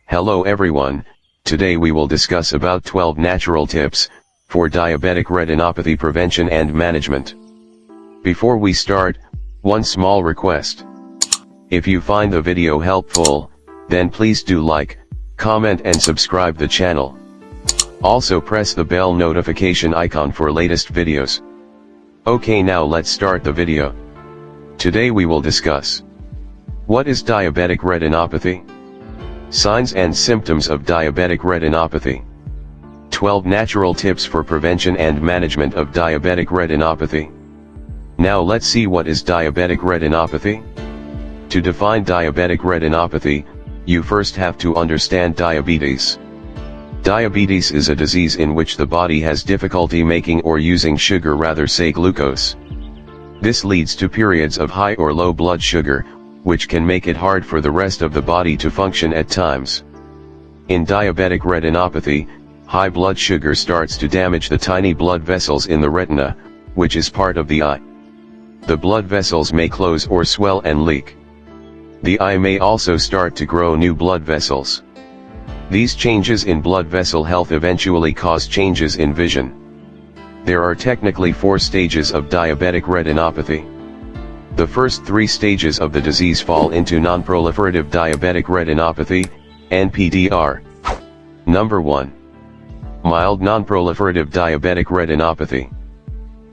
Hello everyone, today we will discuss about 12 natural tips for diabetic retinopathy prevention and management. Before we start, one small request. If you find the video helpful, then please do like, comment and subscribe the channel. Also press the bell notification icon for latest videos. Okay, now let's start the video. Today we will discuss: what is diabetic retinopathy? Signs and symptoms of diabetic retinopathy. 12 natural tips for prevention and management of diabetic retinopathy. Now let's see what is diabetic retinopathy. To define diabetic retinopathy, you first have to understand diabetes. Diabetes is a disease in which the body has difficulty making or using sugar, rather say glucose. This leads to periods of high or low blood sugar, which can make it hard for the rest of the body to function at times. In diabetic retinopathy, high blood sugar starts to damage the tiny blood vessels in the retina, which is part of the eye. The blood vessels may close or swell and leak. The eye may also start to grow new blood vessels. These changes in blood vessel health eventually cause changes in vision. There are technically 4 stages of diabetic retinopathy. The first 3 stages of the disease fall into nonproliferative diabetic retinopathy, NPDR. Number 1. Mild nonproliferative diabetic retinopathy.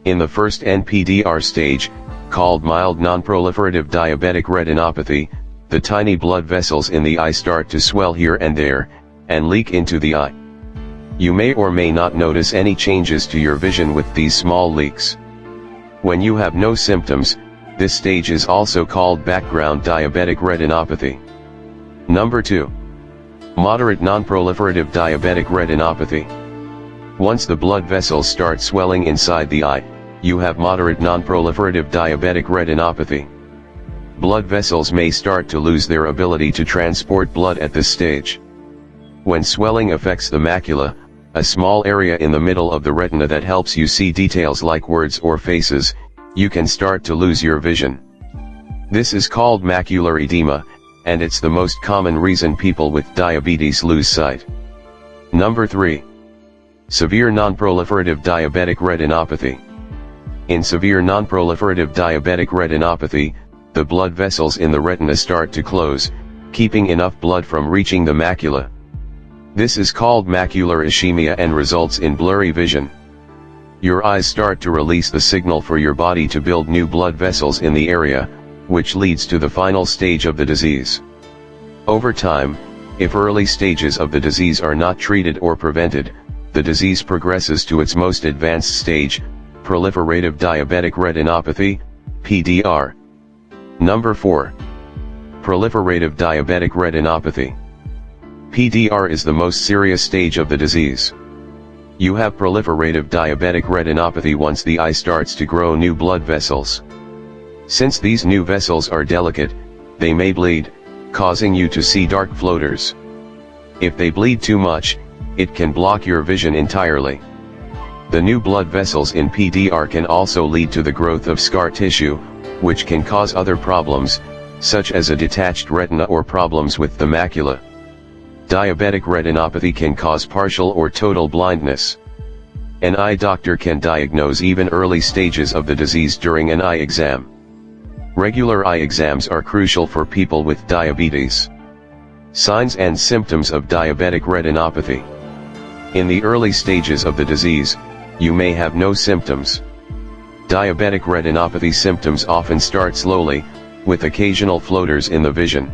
In the first NPDR stage, called mild nonproliferative diabetic retinopathy, the tiny blood vessels in the eye start to swell here and there, and leak into the eye. You may or may not notice any changes to your vision with these small leaks. When you have no symptoms, this stage is also called background diabetic retinopathy. Number 2. Moderate nonproliferative diabetic retinopathy. Once the blood vessels start swelling inside the eye, you have moderate nonproliferative diabetic retinopathy. Blood vessels may start to lose their ability to transport blood at this stage. When swelling affects the macula, a small area in the middle of the retina that helps you see details like words or faces, you can start to lose your vision. This is called macular edema, and it's the most common reason people with diabetes lose sight. Number 3. Severe nonproliferative diabetic retinopathy. In severe nonproliferative diabetic retinopathy, the blood vessels in the retina start to close, keeping enough blood from reaching the macula. This is called macular ischemia and results in blurry vision. Your eyes start to release the signal for your body to build new blood vessels in the area, which leads to the final stage of the disease. Over time, if early stages of the disease are not treated or prevented, the disease progresses to its most advanced stage, proliferative diabetic retinopathy, PDR. Number 4. Proliferative diabetic retinopathy. PDR is the most serious stage of the disease. You have proliferative diabetic retinopathy once the eye starts to grow new blood vessels. Since these new vessels are delicate, they may bleed, causing you to see dark floaters. If they bleed too much, it can block your vision entirely. The new blood vessels in PDR can also lead to the growth of scar tissue, which can cause other problems, such as a detached retina or problems with the macula. Diabetic retinopathy can cause partial or total blindness. An eye doctor can diagnose even early stages of the disease during an eye exam. Regular eye exams are crucial for people with diabetes. Signs and symptoms of diabetic retinopathy. In the early stages of the disease, you may have no symptoms. Diabetic retinopathy symptoms often start slowly, with occasional floaters in the vision.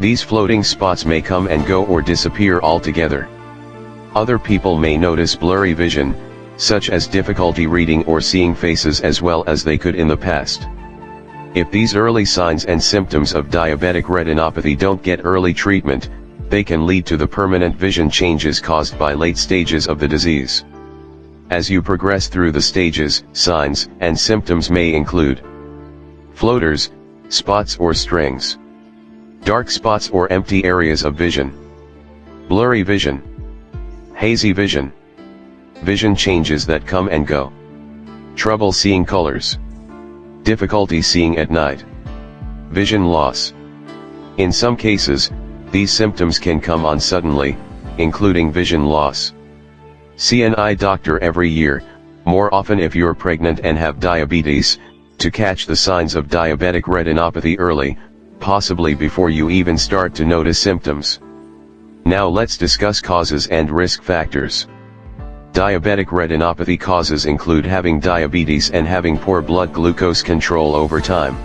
These floating spots may come and go or disappear altogether. Other people may notice blurry vision, such as difficulty reading or seeing faces as well as they could in the past. If these early signs and symptoms of diabetic retinopathy don't get early treatment, they can lead to the permanent vision changes caused by late stages of the disease. As you progress through the stages, signs and symptoms may include floaters, spots or strings, dark spots or empty areas of vision, blurry vision, hazy vision, vision changes that come and go, trouble seeing colors, difficulty seeing at night, vision loss. In some cases, These symptoms can come on suddenly, including vision loss. See an eye doctor every year, more often if you're pregnant and have diabetes, to catch the signs of diabetic retinopathy early, possibly before you even start to notice symptoms. Now let's discuss causes and risk factors. Diabetic retinopathy causes include having diabetes and having poor blood glucose control over time.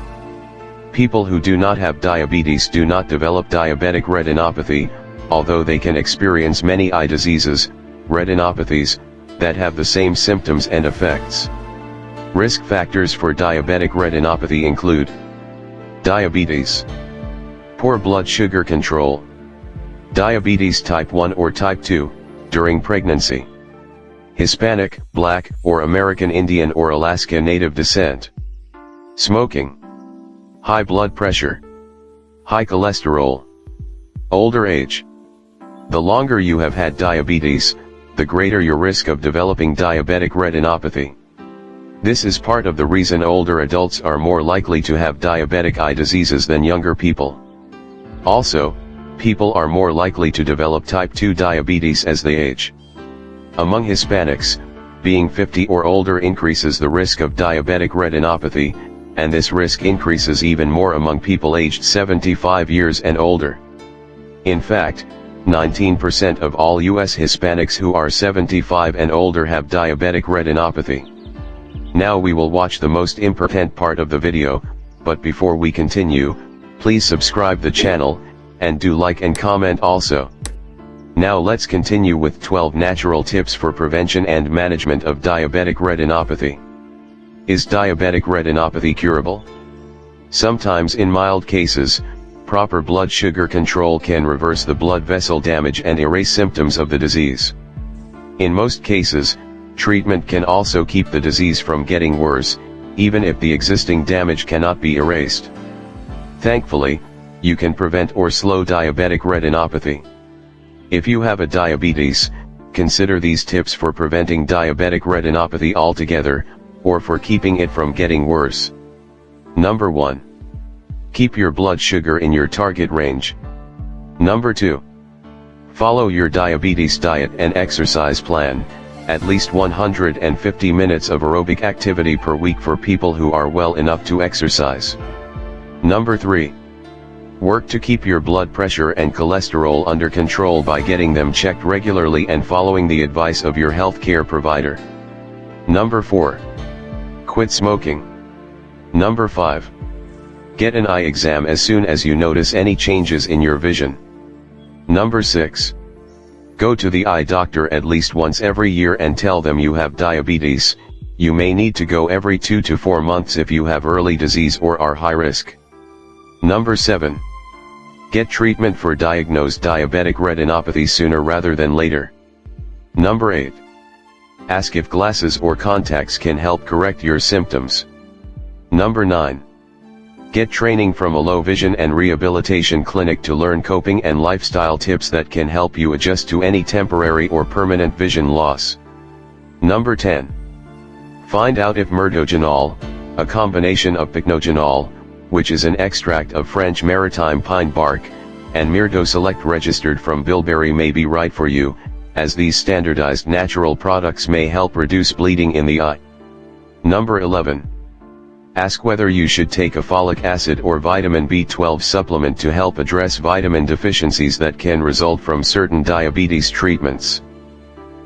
People who do not have diabetes do not develop diabetic retinopathy, although they can experience many eye diseases, retinopathies, that have the same symptoms and effects. Risk factors for diabetic retinopathy include diabetes, poor blood sugar control, diabetes type 1 or type 2, during pregnancy, Hispanic, Black, or American Indian or Alaska Native descent, smoking, high blood pressure, high cholesterol, older age. The longer you have had diabetes, the greater your risk of developing diabetic retinopathy. This is part of the reason older adults are more likely to have diabetic eye diseases than younger people. Also, people are more likely to develop type 2 diabetes as they age. Among Hispanics, being 50 or older increases the risk of diabetic retinopathy, and this risk increases even more among people aged 75 years and older. In fact, 19% of all U.S. Hispanics who are 75 and older have diabetic retinopathy. Now we will watch the most important part of the video, but before we continue, please subscribe the channel, and do like and comment also. Now let's continue with 12 natural tips for prevention and management of diabetic retinopathy. Is diabetic retinopathy curable? Sometimes in mild cases, proper blood sugar control can reverse the blood vessel damage and erase symptoms of the disease. In most cases, treatment can also keep the disease from getting worse, even if the existing damage cannot be erased. Thankfully, you can prevent or slow diabetic retinopathy. If you have a diabetes, consider these tips for preventing diabetic retinopathy altogether, or for keeping it from getting worse. Number 1. Keep your blood sugar in your target range. Number 2. Follow your diabetes diet and exercise plan, at least 150 minutes of aerobic activity per week for people who are well enough to exercise. Number 3. Work to keep your blood pressure and cholesterol under control by getting them checked regularly and following the advice of your healthcare provider. Number 4. Quit smoking. Number 5. Get an eye exam as soon as you notice any changes in your vision. Number 6. Go to the eye doctor at least once every year and tell them you have diabetes. You may need to go every 2 to 4 months if you have early disease or are high risk. Number 7. Get treatment for diagnosed diabetic retinopathy sooner rather than later. Number 8. Ask if glasses or contacts can help correct your symptoms. Number 9. Get training from a low vision and rehabilitation clinic to learn coping and lifestyle tips that can help you adjust to any temporary or permanent vision loss. Number 10. Find out if mirtogenol, a combination of pycnogenol, which is an extract of French maritime pine bark, and Myrto-Select registered from bilberry may be right for you, as these standardized natural products may help reduce bleeding in the eye. Number 11. Ask whether you should take a folic acid or vitamin B12 supplement to help address vitamin deficiencies that can result from certain diabetes treatments.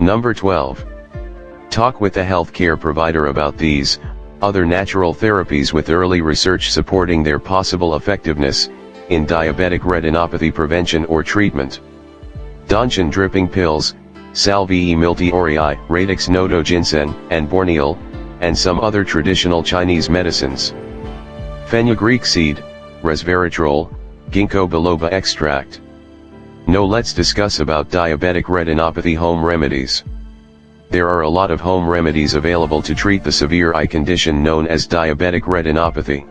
Number 12. Talk with a healthcare provider about these, other natural therapies with early research supporting their possible effectiveness, in diabetic retinopathy prevention or treatment. Donchin dripping pills, Salvii miltiorei, Radix nodo ginseng, and Borneal, and some other traditional Chinese medicines. Fenugreek seed, resveratrol, ginkgo biloba extract. Now let's discuss about diabetic retinopathy home remedies. There are a lot of home remedies available to treat the severe eye condition known as diabetic retinopathy.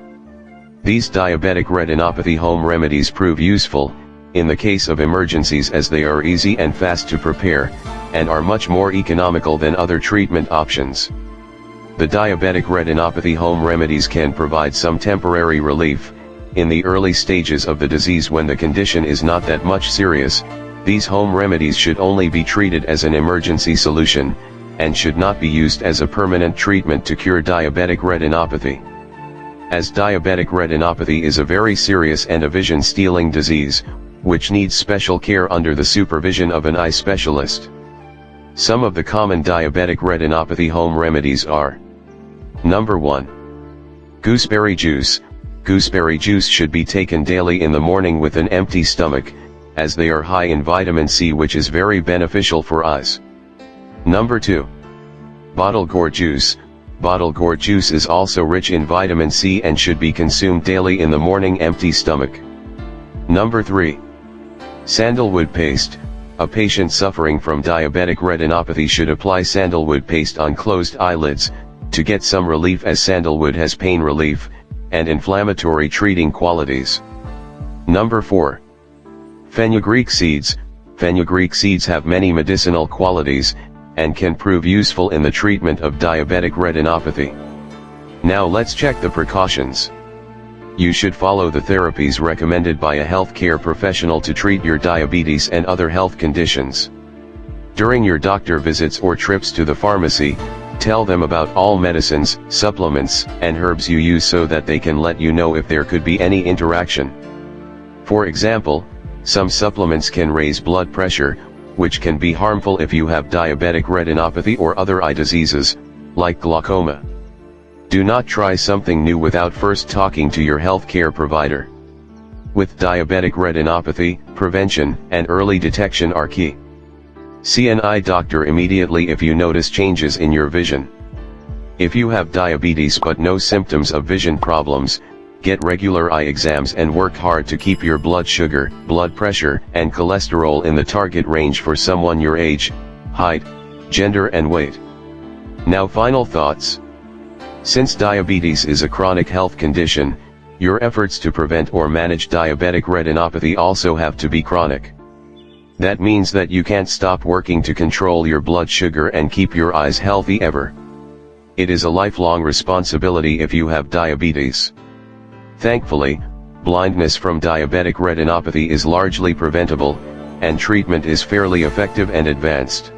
These diabetic retinopathy home remedies prove useful, in the case of emergencies, as they are easy and fast to prepare, and are much more economical than other treatment options. The diabetic retinopathy home remedies can provide some temporary relief, in the early stages of the disease when the condition is not that much serious, these home remedies should only be treated as an emergency solution, and should not be used as a permanent treatment to cure diabetic retinopathy. As diabetic retinopathy is a very serious and a vision-stealing disease, which needs special care under the supervision of an eye specialist. Some of the common diabetic retinopathy home remedies are: Number 1. Gooseberry juice. Gooseberry juice should be taken daily in the morning with an empty stomach, as they are high in vitamin C, which is very beneficial for eyes. Number 2. Bottle gourd juice. Bottle gourd juice is also rich in vitamin C and should be consumed daily in the morning empty stomach. Number 3. Sandalwood paste. A patient suffering from diabetic retinopathy should apply sandalwood paste on closed eyelids, to get some relief, as sandalwood has pain relief and inflammatory treating qualities. Number 4. Fenugreek seeds. Fenugreek seeds have many medicinal qualities, and can prove useful in the treatment of diabetic retinopathy. Now let's check the precautions. You should follow the therapies recommended by a healthcare professional to treat your diabetes and other health conditions. During your doctor visits or trips to the pharmacy, tell them about all medicines, supplements, and herbs you use so that they can let you know if there could be any interaction. For example, some supplements can raise blood pressure, which can be harmful if you have diabetic retinopathy or other eye diseases, like glaucoma. Do not try something new without first talking to your healthcare provider. With diabetic retinopathy, prevention and early detection are key. See an eye doctor immediately if you notice changes in your vision. If you have diabetes but no symptoms of vision problems, get regular eye exams and work hard to keep your blood sugar, blood pressure, and cholesterol in the target range for someone your age, height, gender and weight. Now, final thoughts. Since diabetes is a chronic health condition, your efforts to prevent or manage diabetic retinopathy also have to be chronic. That means that you can't stop working to control your blood sugar and keep your eyes healthy ever. It is a lifelong responsibility if you have diabetes. Thankfully, blindness from diabetic retinopathy is largely preventable, and treatment is fairly effective and advanced.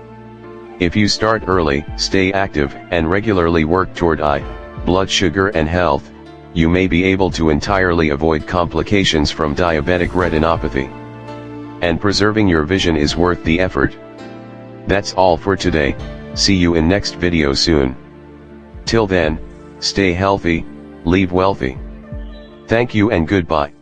If you start early, stay active, and regularly work toward eye, blood sugar and health, you may be able to entirely avoid complications from diabetic retinopathy. And preserving your vision is worth the effort. That's all for today. See you in next video soon. Till then, stay healthy, leave wealthy. Thank you and goodbye.